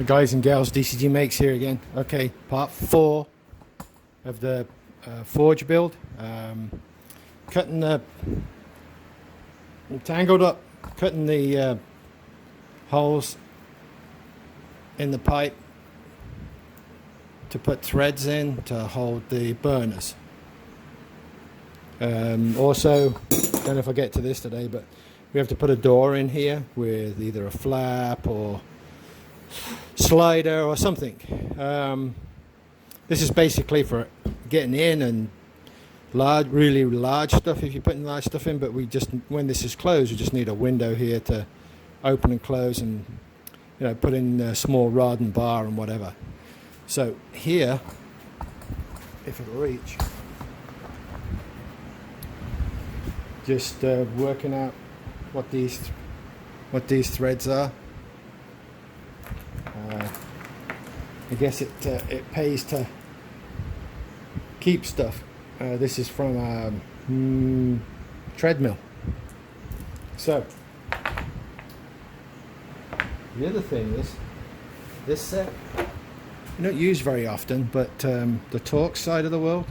Guys and gals, DCG Makes here again. Okay, part 4 of the forge build. Cutting the tangled up, cutting the holes in the pipe to put threads in to hold the burners. Also, don't know if I get to this today, but we have to put a door in here with either a flap or slider or something. This is basically for getting in and really large stuff if you're putting large stuff in, but we just, when this is closed, we just need a window here to open and close and, you know, put in a small rod and bar and whatever. So here, if it'll reach, just working out what these threads are. I guess it pays to keep stuff. This is from a treadmill. So the other thing is this set you don't use very often, but the Torx side of the world,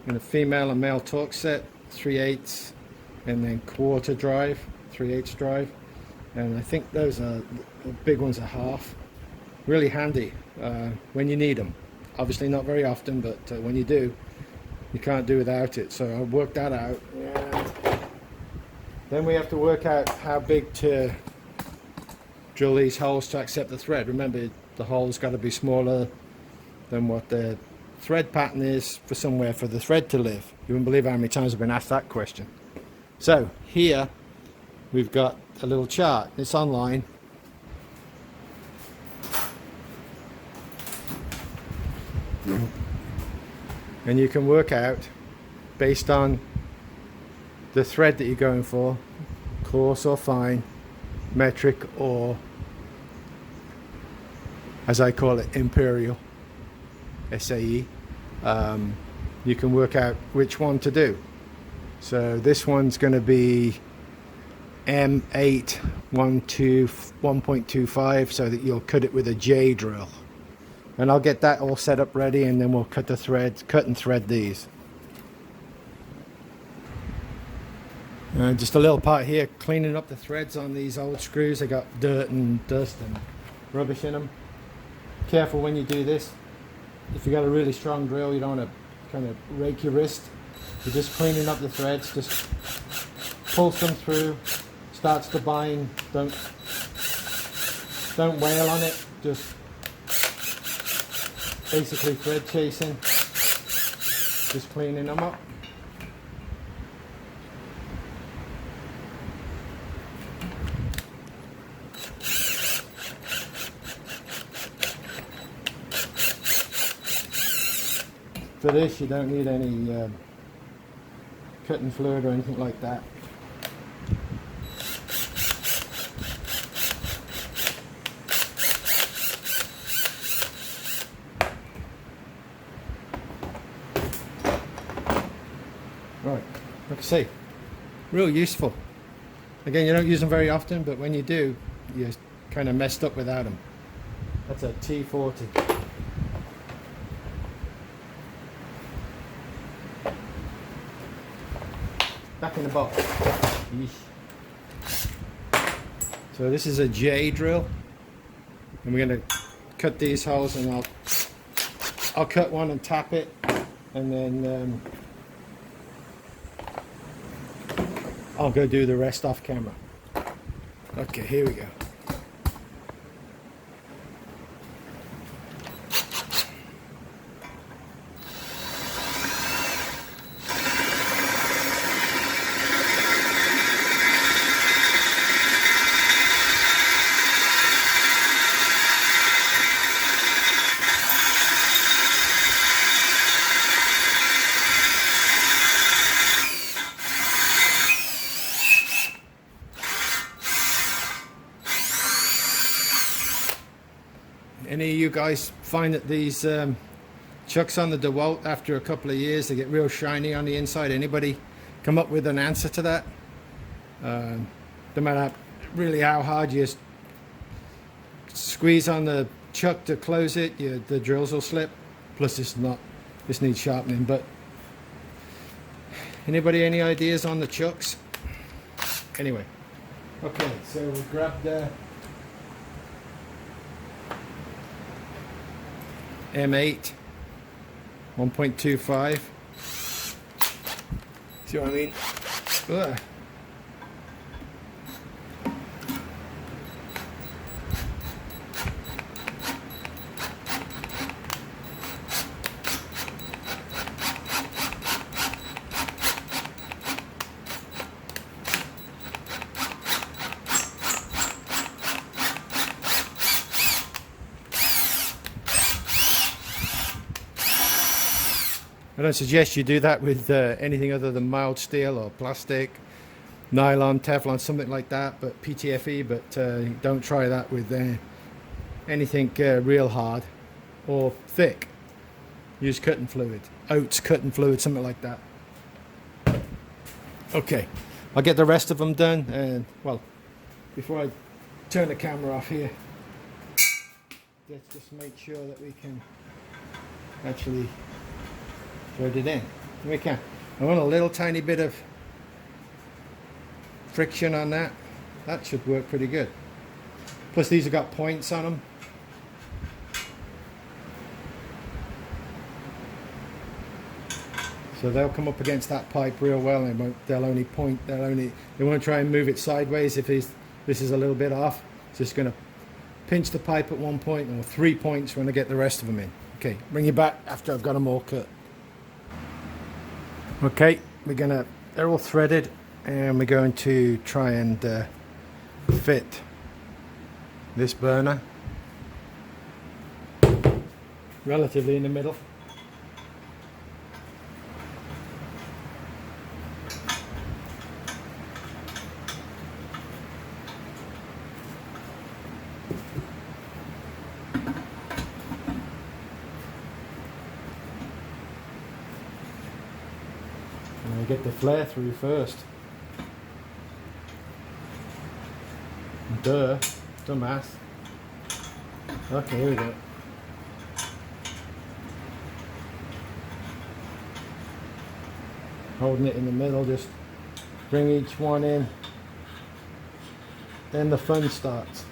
in a female and male Torx set, 3/8 and then quarter drive, 3/8 drive, and I think those are the big ones are half. Really handy when you need them. Obviously not very often, but when you do, you can't do without it. So I worked that out. And then we have to work out how big to drill these holes to accept the thread. Remember, the hole's got to be smaller than what the thread pattern is for somewhere for the thread to live. You wouldn't believe how many times I've been asked that question. So here we've got a little chart. It's online. And you can work out based on the thread that you're going for, coarse or fine, metric or, as I call it, imperial, SAE. You can work out which one to do. So this one's going to be M8 1.25, so that you'll cut it with a J drill. And I'll get that all set up ready, and then we'll cut the threads, cut and thread these. Just a little part here, cleaning up the threads on these old screws. They got dirt and dust and rubbish in them. Careful when you do this. If you got a really strong drill, you don't want to kind of rake your wrist. You're just cleaning up the threads. Just pulse them through. Starts to bind. Don't wail on it. Just basically thread chasing, just cleaning them up. For this you don't need any cutting fluid or anything like that. Right, like I say, real useful. Again, you don't use them very often, but when you do, you're kind of messed up without them. That's a T40. Back in the box. So this is a J drill, and we're going to cut these holes, and I'll cut one and tap it, and then I'll go do the rest off camera. Okay, here we go. Any of you guys find that these chucks on the DeWalt, after a couple of years, they get real shiny on the inside? Anybody come up with an answer to that? No matter really how hard you squeeze on the chuck to close it, the drills will slip. Plus this needs sharpening. But anybody any ideas on the chucks? Anyway, okay, so we grabbed M8 1.25. See what I mean? Ugh. I don't suggest you do that with anything other than mild steel or plastic, nylon, Teflon, something like that, but PTFE, but don't try that with anything real hard or thick. Use cutting fluid, oats cutting fluid, something like that. Okay, I'll get the rest of them done, and well, before I turn the camera off here, let's just make sure that we can actually thread it in. We can. I want a little tiny bit of friction on that. That should work pretty good. Plus these have got points on them. So they'll come up against that pipe real well, and they'll only point. They won't try and move it sideways if this is a little bit off. It's just going to pinch the pipe at one point, or 3 points when I get the rest of them in. Okay, bring you back after I've got them all cut. Okay, they're all threaded, and we're going to try and fit this burner relatively in the middle. And I get the flare through first. Dumbass. Okay, here we go. Holding it in the middle, just bring each one in. Then the fun starts.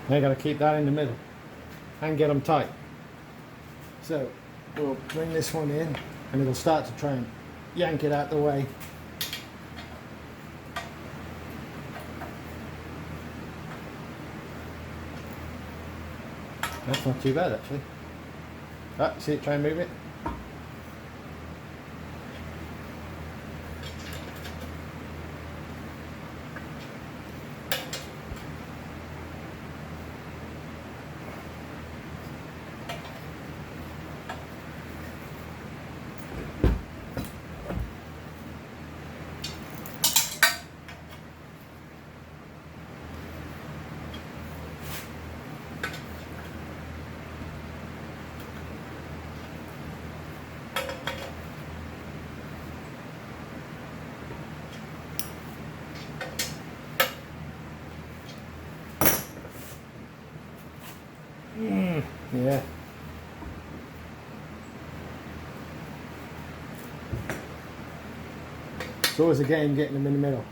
Now you got to keep that in the middle and get them tight. So we'll bring this one in, and it'll start to try and yank it out the way. That's not too bad actually. Ah, see it, try and move it. Yeah. It's always a game getting them in the middle.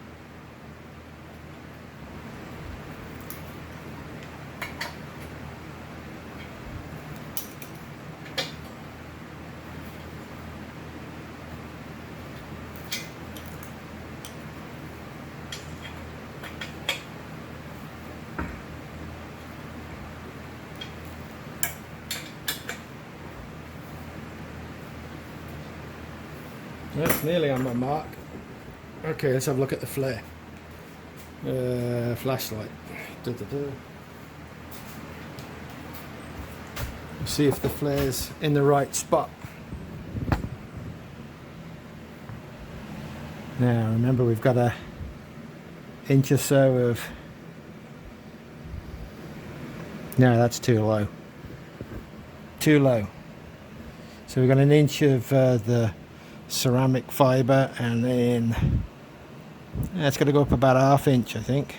That's nearly on my mark. Okay, let's have a look at the flare. Flashlight. See if the flare's in the right spot. Now remember, we've got an inch or so of No, that's too low. Too low. So we've got an inch of the ceramic fibre, and then it's got to go up about ½ inch, I think.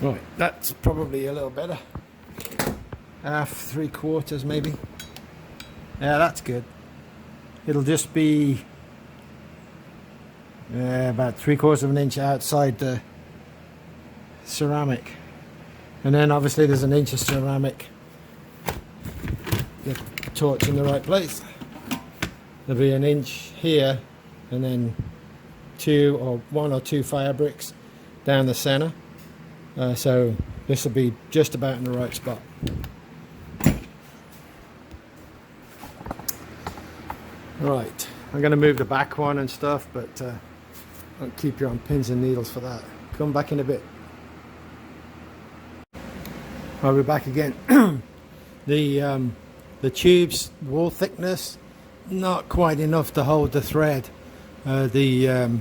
Right, that's probably a little better. Half, 3/4 maybe. Yeah, that's good. It'll just be about 3/4 of an inch outside the ceramic. And then obviously there's an inch of ceramic. Get the torch in the right place. There'll be an inch here, and then 1 or 2 fire bricks down the center. So this will be just about in the right spot. Right, I'm going to move the back one and stuff, but I'll keep you on pins and needles for that. Come back in a bit. I'll be back again. The tube's wall thickness, not quite enough to hold the thread. The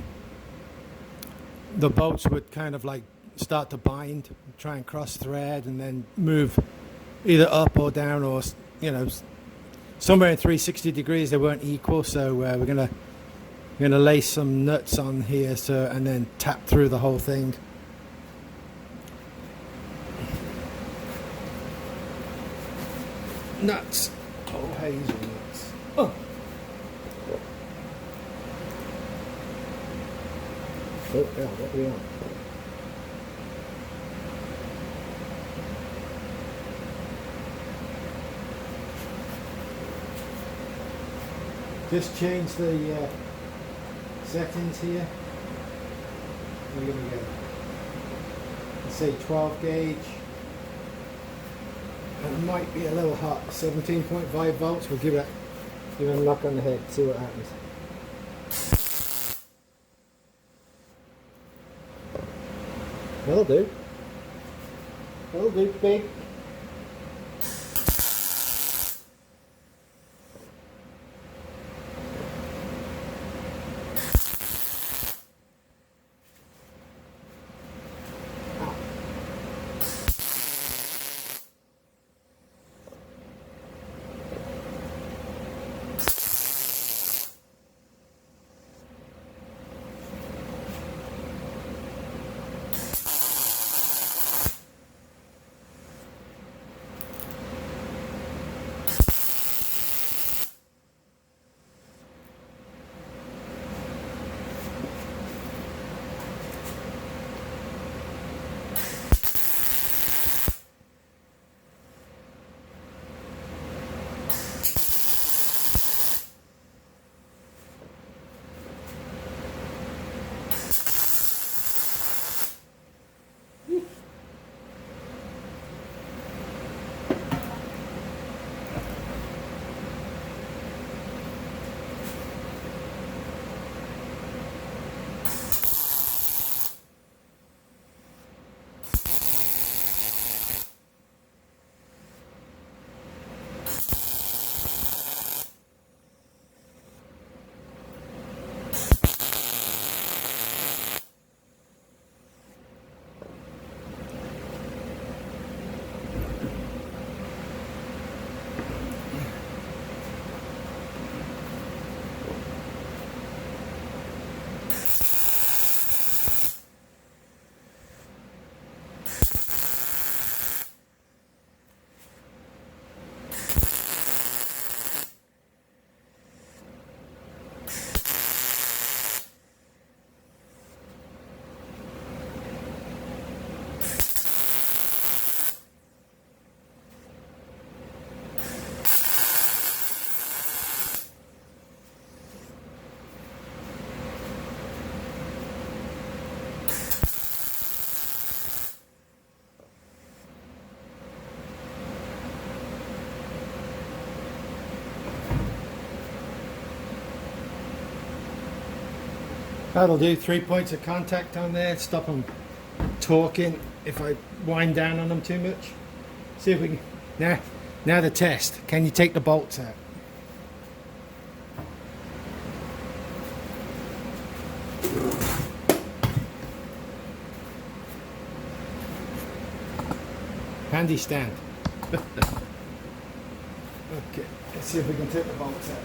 bolts would kind of like start to bind, try and cross thread, and then move either up or down, or somewhere in 360 degrees. They weren't equal, so we're gonna lay some nuts on here, and then tap through the whole thing. Nuts. Oh, hazelnuts. Oh. Oh, yeah, what are we on? Just change the settings here. We're going to go, let's say 12 gauge. It might be a little hot. 17.5 volts. We'll give it a knock on the head. See what happens. That'll do. That'll do, big. That'll do. 3 points of contact on there. Stop them talking if I wind down on them too much. See if we can. Now the test. Can you take the bolts out? Handy stand. Okay, let's see if we can take the bolts out.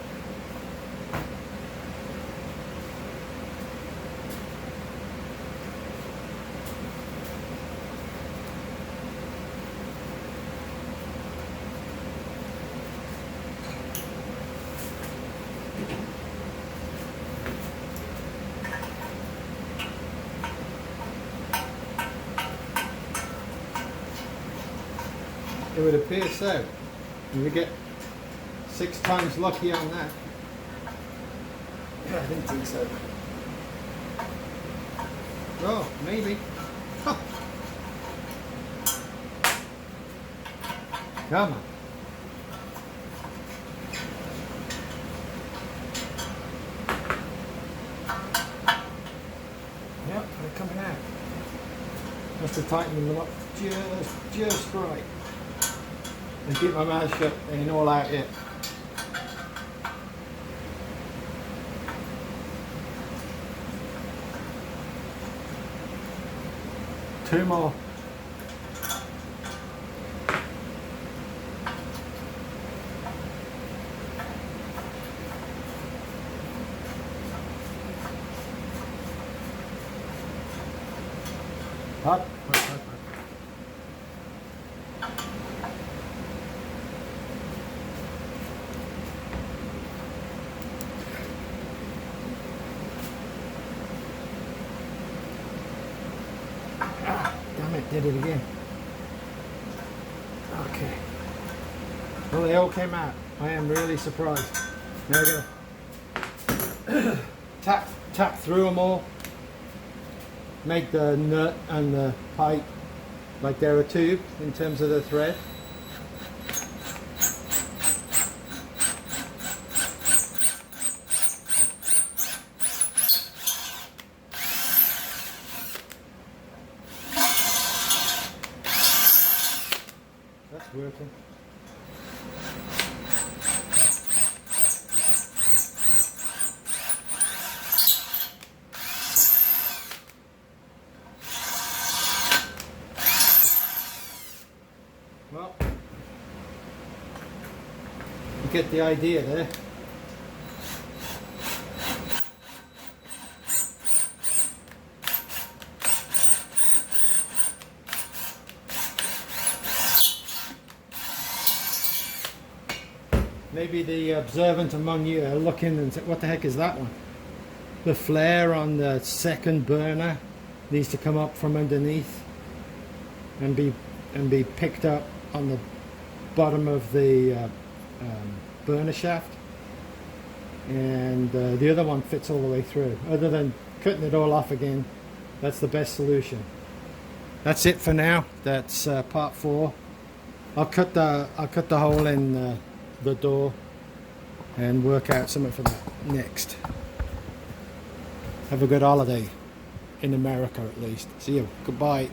It would appear so. And we get 6 times lucky on that. I didn't think so. Oh, maybe. Huh. Come on. Yep, they're coming out. Have to tighten them up just right. And keep my mouth shut, they ain't all out yet. Two more. Hot. Damn it, did it again. Okay. Well, they all came out. I am really surprised. Now we're gonna tap through them all. Make the nut and the pipe like they're a tube in terms of the thread. That's working. Well, you get the idea there. Maybe the observant among you are looking and say, what the heck is that one? The flare on the second burner needs to come up from underneath and be picked up on the bottom of the burner shaft, and the other one fits all the way through. Other than cutting it all off again, that's the best solution. That's it for now. That's part 4. I'll cut the hole in the door and work out something for that next. Have a good holiday in America, at least. See you. Goodbye.